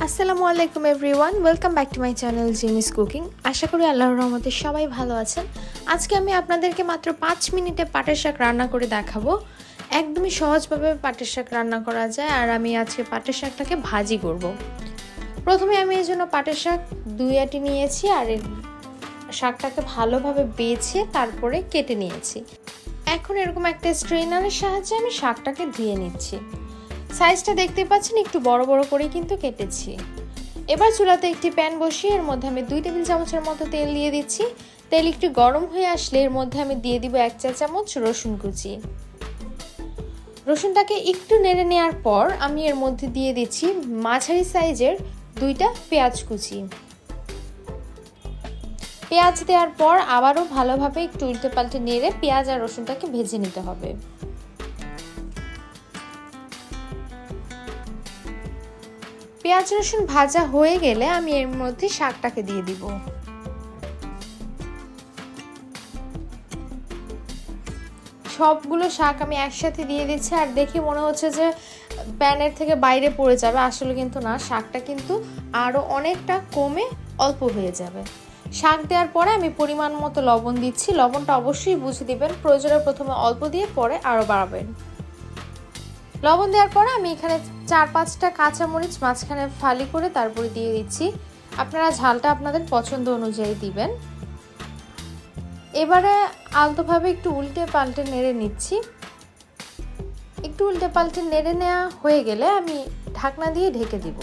আসসালামু আলাইকুম everyone, welcome back to my channel Jimmy's cooking. আশা করি আল্লাহর রহমতে সবাই ভালো আছেন। আজকে আমি আপনাদেরকে মাত্র 5 মিনিটে পাটের শাক রান্না করে দেখাবো। একদমই সহজভাবে পাটের শাক রান্না করা যায়। আর আমি আজকে পাটের শাকটাকে ভাজি করব। প্রথমে আমি এই জন্য পাটের শাক 2 আটি নিয়েছি আর শাকটাকে ভালোভাবে বেছে তারপরে কেটে নিয়েছি। এখন এরকম একটা স্ট্রেনারের সাহায্যে আমি শাকটাকে ধুয়ে নিচ্ছি। সাইজটা দেখতে পাচ্ছেন, একটু বড় বড় করে কিন্তু কেটেছি। এবার চুলাতে একটি প্যান বসিয়ে এর মধ্যে আমি 2 টেবিল চামচের মতো তেল দিয়ে দিচ্ছি। তেল একটু গরম হয়ে আসলে এর মধ্যে আমি দিয়ে দিব 1 চা চামচ রসুন কুচি। রসুনটাকে একটু নেড়ে নেওয়ার পর আমি এর মধ্যে দিয়ে দিচ্ছি মাঝারি সাইজের 2টা পেঁয়াজ কুচি। পেঁয়াজ দেওয়ার পর আবারও ভালোভাবে একটু উল্টে পাল্টে নেড়ে পেঁয়াজ আর রসুনটাকে ভেজে নিতে হবে। পেঁয়াজ রসুন ভাজা হয়ে গেলে আমি এর মধ্যে শাকটাকে দিয়ে দিব। সবগুলো শাক আমি একসাথে দিয়ে দিচ্ছি। আর দেখে মনে হচ্ছে যে প্যানের থেকে বাইরে পড়ে যাবে, আসলে কিন্তু না, শাকটা কিন্তু আরো অনেকটা কমে অল্প হয়ে যাবে। শাক দেওয়ার পরে আমি পরিমাণ মতো লবণ দিচ্ছি। লবণটা অবশ্যই বুঝে দিবেন, প্রয়োজনে প্রথমে অল্প দিয়ে পরে আরো বাড়াবেন। লবণ দেওয়ার পরে আমি এখানে 4-5টা কাঁচামরিচ মাঝখানে ফালি করে তারপরে দিয়ে দিচ্ছি। আপনারা ঝালটা আপনাদের পছন্দ অনুযায়ী দিবেন। এবারে আলতোভাবে একটু উল্টে পাল্টে নেড়ে নিচ্ছি। একটু উল্টে পাল্টে নেড়ে নেওয়া হয়ে গেলে আমি ঢাকনা দিয়ে ঢেকে দিব।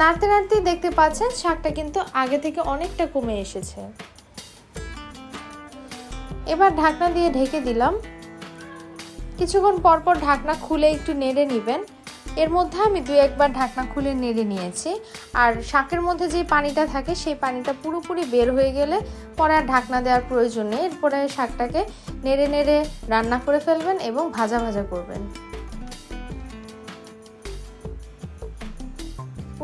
নাড়তে নাড়তে দেখতে পাচ্ছেন শাকটা কিন্তু আগে থেকে অনেকটা কমে এসেছে। এবার ঢাকনা দিয়ে ঢেকে দিলাম। কিছুক্ষণ পর পর ঢাকনা খুলে একটু নেড়ে নেবেন। এর মধ্যে আমি 2-1 বার ঢাকনা খুলে নেড়ে নিয়েছি। আর শাকের মধ্যে যে পানিটা থাকে সেই পানিটা পুরোপুরি বের হয়ে গেলে পরে আর ঢাকনা দেওয়ার প্রয়োজন নেই। এরপরে শাকটাকে নেড়ে নেড়ে রান্না করে ফেলবেন এবং ভাজা ভাজা করবেন।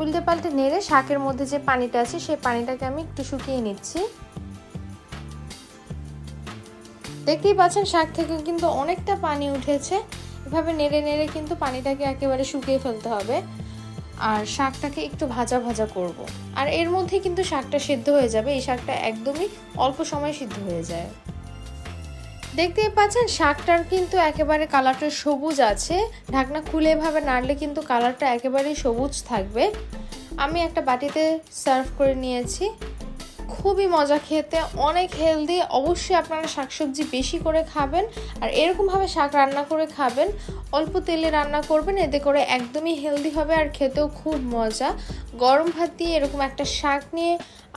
উল্টে পাল্টে নেড়ে শাকের মধ্যে যে পানিটা আছে সেই পানিটাকে আমি একটু শুকিয়ে নিচ্ছি। দেখতেই পাচ্ছেন শাক থেকে কিন্তু অনেকটা পানি উঠেছে। এভাবে নেড়ে নেড়ে কিন্তু পানিটাকে একেবারে শুকিয়ে ফেলতে হবে। আর শাকটাকে একটু ভাজা ভাজা করব। আর এর মধ্যে কিন্তু শাকটা সিদ্ধ হয়ে যাবে। এই শাকটা একদমই অল্প সময় সিদ্ধ হয়ে যায়। দেখতেই পাচ্ছেন শাকটার কিন্তু একেবারে কালারটা সবুজ আছে। ঢাকনা খুলে এভাবে নাড়লে কিন্তু কালারটা একেবারেই সবুজ থাকবে। আমি একটা বাটিতে সার্ভ করে নিয়েছি। খুবই মজা খেতে, অনেক হেলদি। অবশ্যই আপনারা শাকসবজি বেশি করে খাবেন আর এরকমভাবে শাক রান্না করে খাবেন। অল্প তেলে রান্না করবেন, এতে করে একদমই হেলদি হবে আর খেতেও খুব মজা। গরম ভাত দিয়ে এরকম একটা শাক নিয়ে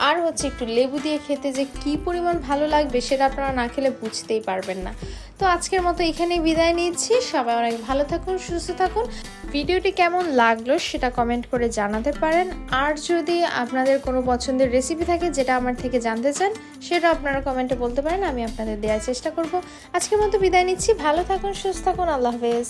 আর একটু লেবু দিয়ে খেতে যে কি পরিমাণ ভালো লাগবে সেটা আপনারা না খেলে বুঝতেই পারবেন না। তো আজকের মতো এখানেই বিদায় নিচ্ছি। সবাই অনেক ভালো থাকুন, সুস্থ থাকুন। ভিডিওটি কেমন লাগলো সেটা কমেন্ট করে জানাতে পারেন। আর যদি আপনাদের কোনো পছন্দের রেসিপি থাকে যেটা আমার থেকে জানতে চান সেটা আপনারা কমেন্টে বলতে পারেন, আমি আপনাদের দেওয়ার চেষ্টা করব। আজকের মতো বিদায় নিচ্ছি। ভালো থাকুন, সুস্থ থাকুন। আল্লাহ হাফেজ।